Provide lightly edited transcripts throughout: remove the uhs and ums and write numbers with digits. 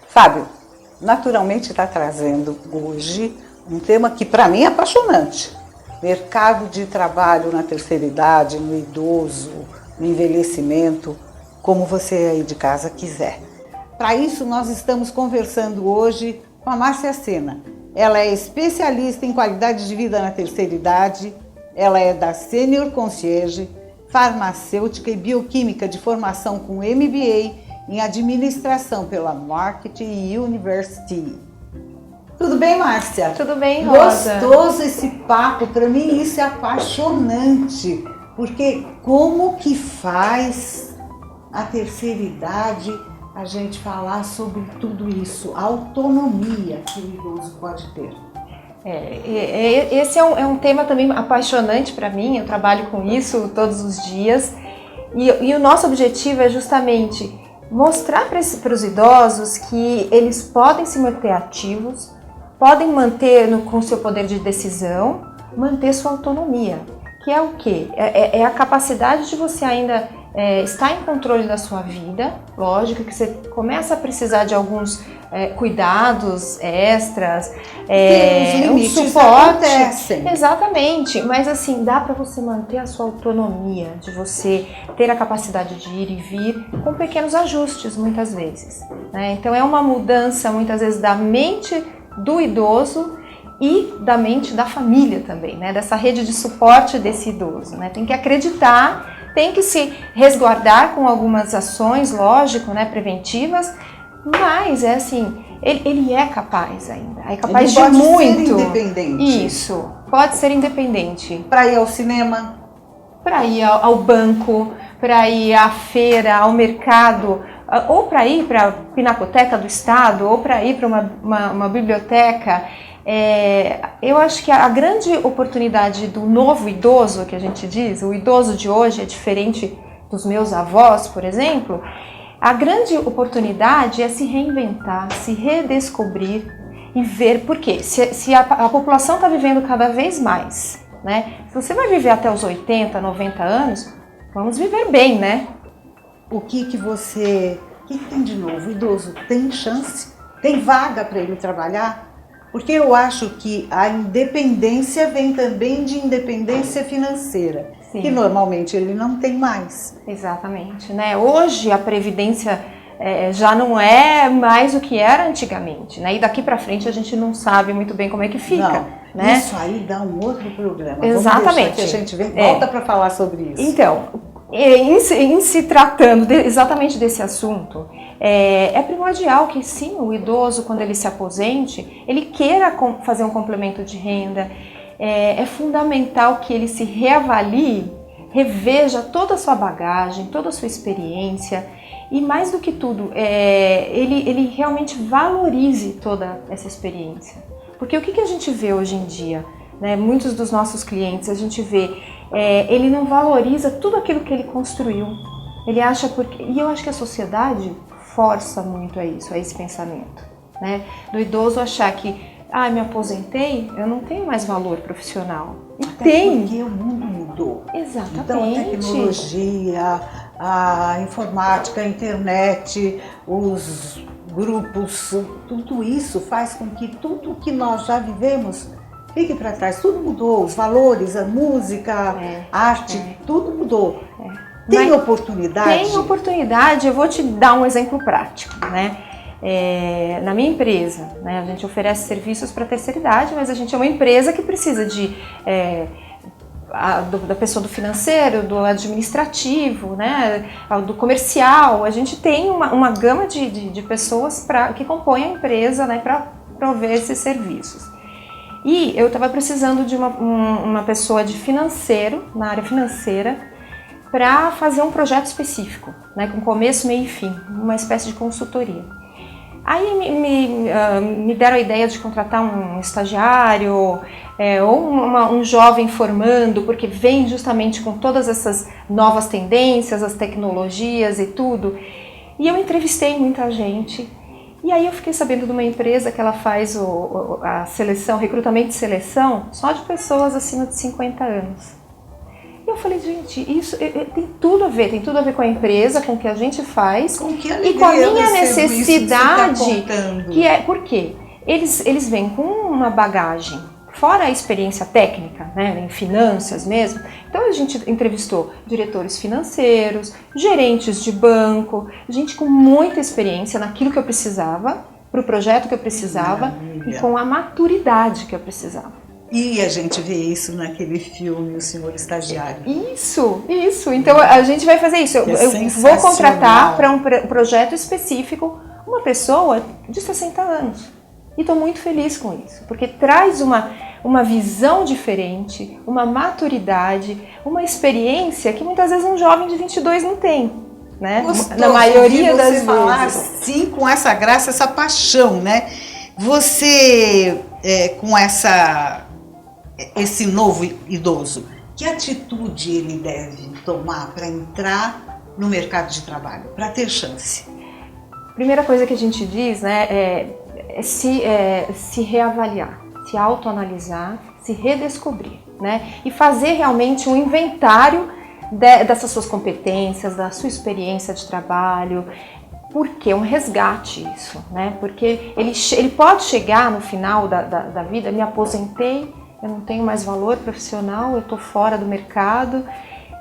Fábio, naturalmente está trazendo hoje um tema que para mim é apaixonante. Mercado de trabalho na terceira idade, no idoso, no envelhecimento, como você aí de casa quiser. Para isso nós estamos conversando hoje com a Márcia Sena. Ela é especialista em qualidade de vida na terceira idade, ela é da Senior Concierge, farmacêutica e bioquímica de formação com MBA em administração pela Marketing University. Tudo bem, Márcia? Tudo bem, Rosa. Gostoso esse papo, para mim isso é apaixonante, porque como que faz a terceira idade a gente falar sobre tudo isso, a autonomia que o idoso pode ter? Esse é um tema também apaixonante para mim, eu trabalho com isso todos os dias e o nosso objetivo é justamente mostrar para os idosos que eles podem se manter ativos, podem manter com seu poder de decisão, manter sua autonomia, que é o quê? É a capacidade de você ainda estar em controle da sua vida, lógico que você começa a precisar de alguns cuidados extras, um suporte. Acontecem. Exatamente, mas assim, dá para você manter a sua autonomia, de você ter a capacidade de ir e vir com pequenos ajustes muitas vezes, né? Então é uma mudança muitas vezes da mente do idoso e da mente da família também, né? Dessa rede de suporte desse idoso, né? Tem que acreditar, tem que se resguardar com algumas ações, lógico, né, preventivas, mas é assim, ele é capaz ainda, é capaz de muito. Ele pode ser independente. Isso, pode ser independente. Para ir ao cinema, para ir ao banco, para ir à feira, ao mercado, ou para ir para a Pinacoteca do Estado, ou para ir para uma biblioteca. Eu acho que a grande oportunidade do novo idoso, que a gente diz, o idoso de hoje é diferente dos meus avós, por exemplo, a grande oportunidade é se reinventar, se redescobrir e ver por quê. Se a população está vivendo cada vez mais, né? Se você vai viver até os 80, 90 anos, vamos viver bem, né? O que tem de novo? O idoso tem chance? Tem vaga para ele trabalhar? Porque eu acho que a independência vem também de independência financeira, Sim. que normalmente ele não tem mais. Exatamente, né? Hoje a previdência já não é mais o que era antigamente, né? E daqui para frente a gente não sabe muito bem como é que fica. Não, né? Isso aí dá um outro programa. Exatamente. Vamos deixar que a gente volta para falar sobre isso. Então, em se tratando exatamente desse assunto, é primordial que sim, o idoso, quando ele se aposente, ele queira fazer um complemento de renda. É fundamental que ele se reavalie, reveja toda a sua bagagem, toda a sua experiência e, mais do que tudo, ele realmente valorize toda essa experiência. Porque o que a gente vê hoje em dia, né? Muitos dos nossos clientes, a gente vê, ele não valoriza tudo aquilo que ele construiu. Ele acha, e eu acho que a sociedade força muito a esse pensamento, né? Do idoso achar que, me aposentei, eu não tenho mais valor profissional. Porque o mundo mudou. Exatamente. Então a tecnologia, a informática, a internet, os grupos, tudo isso faz com que tudo que nós já vivemos fique para trás. Tudo mudou, os valores, a música, a arte, tudo mudou. Tem oportunidade? Tem oportunidade, eu vou te dar um exemplo prático, né? Na minha empresa, né, a gente oferece serviços para a terceira idade, mas a gente é uma empresa que precisa da pessoa do financeiro, do administrativo, né, do comercial. A gente tem uma gama de pessoas que compõem a empresa, né, para prover esses serviços. E eu estava precisando de uma pessoa de financeiro, na área financeira, para fazer um projeto específico, né, com começo, meio e fim, uma espécie de consultoria. Aí me deram a ideia de contratar um estagiário ou um jovem formando, porque vem justamente com todas essas novas tendências, as tecnologias e tudo. E eu entrevistei muita gente. E aí eu fiquei sabendo de uma empresa que ela faz a seleção, recrutamento e seleção, só de pessoas acima de 50 anos. eu falei, gente, isso tem tudo a ver com a empresa, com o que a gente faz e com a minha necessidade, que é, por quê? Eles vêm com uma bagagem, fora a experiência técnica, né, em finanças mesmo. Então a gente entrevistou diretores financeiros, gerentes de banco, gente com muita experiência naquilo que eu precisava, para o projeto que eu precisava e com a maturidade que eu precisava. E a gente vê isso naquele filme, O Senhor Estagiário. Isso. Então a gente vai fazer isso. Eu vou contratar para um projeto específico uma pessoa de 60 anos. E estou muito feliz com isso, porque traz uma visão diferente, uma maturidade, uma experiência que muitas vezes um jovem de 22 não tem, né? Gostoso, na maioria das vezes. Falar assim, com essa graça, essa paixão, né? Você, com esse novo idoso, que atitude ele deve tomar para entrar no mercado de trabalho, para ter chance? Primeira coisa que a gente diz, né, é se reavaliar, se autoanalisar, se redescobrir, né? E fazer realmente um inventário dessas suas competências, da sua experiência de trabalho. Por quê? Um resgate isso, né? Porque ele pode chegar no final da vida, me aposentei, eu não tenho mais valor profissional, eu estou fora do mercado.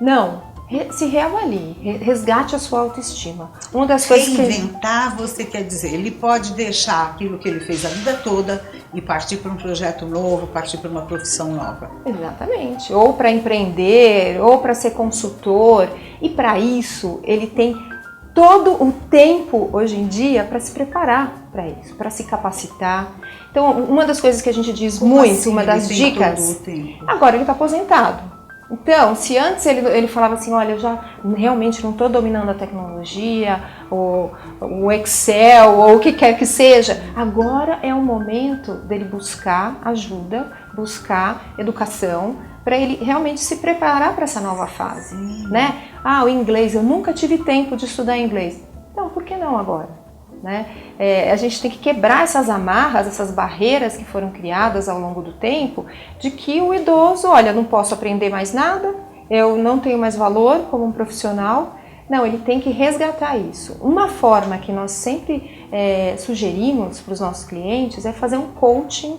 Não. Se reavalie, resgate a sua autoestima. Uma das coisas Reinventar, você quer dizer, ele pode deixar aquilo que ele fez a vida toda e partir para um projeto novo, partir para uma profissão nova. Exatamente. Ou para empreender, ou para ser consultor. E para isso, ele tem todo o tempo, hoje em dia, para se preparar para isso, para se capacitar. Então, uma das coisas que a gente diz muito, uma das dicas... Agora ele está aposentado. Então, se antes ele falava assim, olha, eu já realmente não estou dominando a tecnologia, o Excel, ou o que quer que seja, agora é o momento dele buscar ajuda, buscar educação, para ele realmente se preparar para essa nova fase, né? O inglês, eu nunca tive tempo de estudar inglês. Então, por que não agora? Né? A gente tem que quebrar essas amarras, essas barreiras que foram criadas ao longo do tempo, de que o idoso, olha, não posso aprender mais nada, eu não tenho mais valor como um profissional. Não, ele tem que resgatar isso. Uma forma que nós sempre sugerimos para os nossos clientes é fazer um coaching.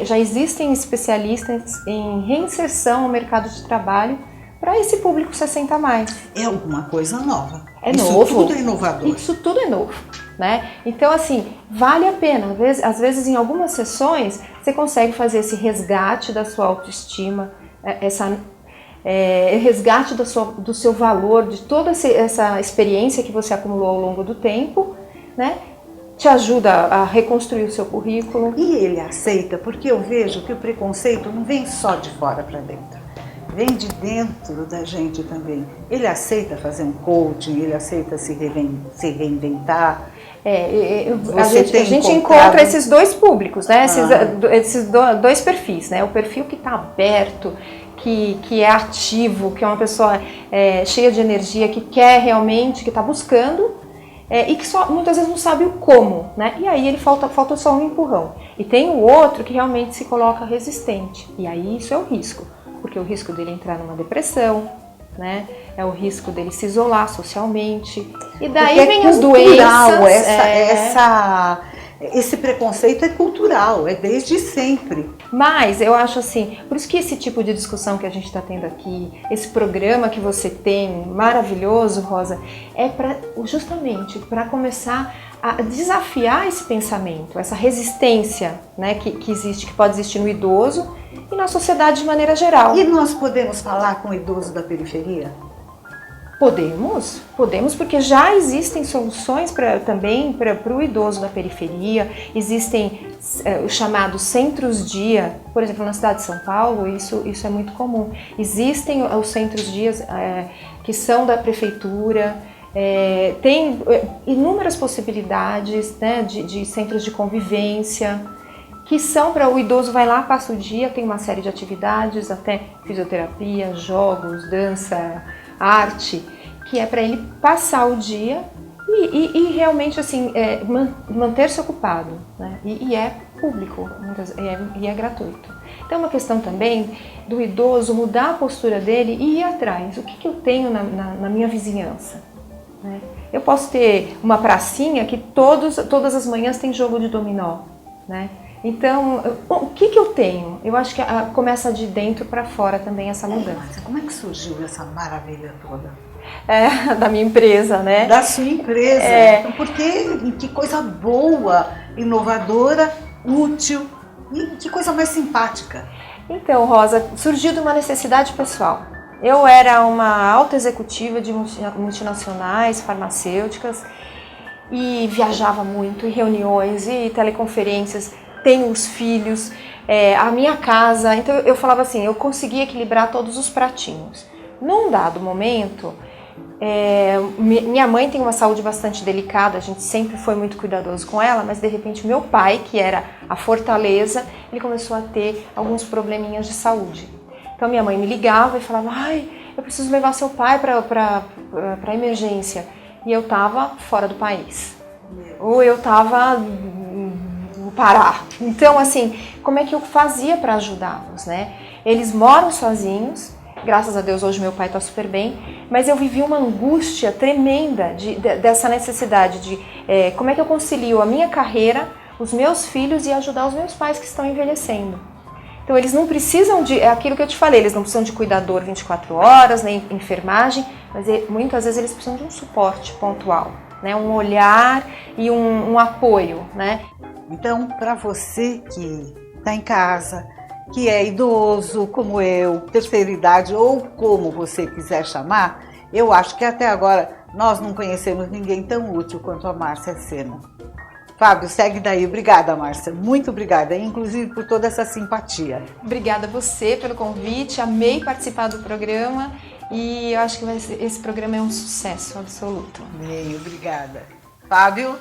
Já existem especialistas em reinserção ao mercado de trabalho para esse público 60 a mais. É alguma coisa nova. Isso novo. Isso tudo é inovador. Isso tudo é novo, né? Então, assim, vale a pena. Às vezes, em algumas sessões, você consegue fazer esse resgate da sua autoestima, resgate do seu valor, de toda essa experiência que você acumulou ao longo do tempo, né? Te ajuda a reconstruir o seu currículo. E ele aceita, porque eu vejo que o preconceito não vem só de fora para dentro. Vem de dentro da gente também. Ele aceita fazer um coaching, ele aceita se reinventar. A gente encontra esses dois públicos, né? Esses dois perfis, né? O perfil que está aberto, que é ativo, que é uma pessoa cheia de energia, que quer realmente, que está buscando, e que muitas vezes não sabe o como, né? E aí ele falta só um empurrão. E tem o outro que realmente se coloca resistente. E aí isso é o risco. Porque o risco dele entrar numa depressão, né? É o risco dele se isolar socialmente. E daí vem as doenças. Esse preconceito é cultural, é desde sempre. Mas eu acho assim, por isso que esse tipo de discussão que a gente está tendo aqui, esse programa que você tem, maravilhoso, Rosa, é justamente para começar a desafiar esse pensamento, essa resistência, né, que existe, que pode existir no idoso e na sociedade de maneira geral. E nós podemos falar com o idoso da periferia? Podemos, porque já existem soluções também para o idoso da periferia. Existem os chamados centros-dia, por exemplo, na cidade de São Paulo, isso é muito comum. Existem os centros-dias que são da prefeitura. Tem inúmeras possibilidades, né, de centros de convivência, que são para o idoso vai lá, passa o dia, tem uma série de atividades, até fisioterapia, jogos, dança, arte, que é para ele passar o dia e realmente assim manter-se ocupado, né? E é público e é gratuito. Então é uma questão também do idoso mudar a postura dele e ir atrás. O que eu tenho na minha vizinhança? Né? Eu posso ter uma pracinha que todas as manhãs tem jogo de dominó. Né? Então, o que eu tenho? Eu acho que começa de dentro para fora também essa mudança. Mas como é que surgiu essa maravilha toda? Da minha empresa, né? Da sua empresa. Porque que coisa boa, inovadora, útil e que coisa mais simpática. Então, Rosa, surgiu de uma necessidade pessoal. Eu era uma alta executiva de multinacionais, farmacêuticas e viajava muito em reuniões e teleconferências. Tenho os filhos, a minha casa. Então eu falava assim, eu conseguia equilibrar todos os pratinhos. Num dado momento, minha mãe tem uma saúde bastante delicada, a gente sempre foi muito cuidadoso com ela, mas de repente meu pai, que era a fortaleza, ele começou a ter alguns probleminhas de saúde. Então minha mãe me ligava e falava, ai, eu preciso levar seu pai para emergência. E eu estava fora do país. Ou eu estava no Pará. Então, assim, como é que eu fazia para ajudá-los, né? Eles moram sozinhos, graças a Deus hoje meu pai está super bem, mas eu vivi uma angústia tremenda dessa necessidade de como é que eu concilio a minha carreira, os meus filhos e ajudar os meus pais que estão envelhecendo. Então eles não precisam é aquilo que eu te falei, eles não precisam de cuidador 24 horas, nem enfermagem, mas muitas vezes eles precisam de um suporte pontual, né? Um olhar e um apoio, né? Então, para você que está em casa, que é idoso como eu, terceira idade ou como você quiser chamar, eu acho que até agora nós não conhecemos ninguém tão útil quanto a Márcia Sena. Fábio, segue daí. Obrigada, Márcia. Muito obrigada, inclusive por toda essa simpatia. Obrigada a você pelo convite, amei participar do programa e eu acho que esse programa é um sucesso absoluto. Amei, obrigada. Fábio?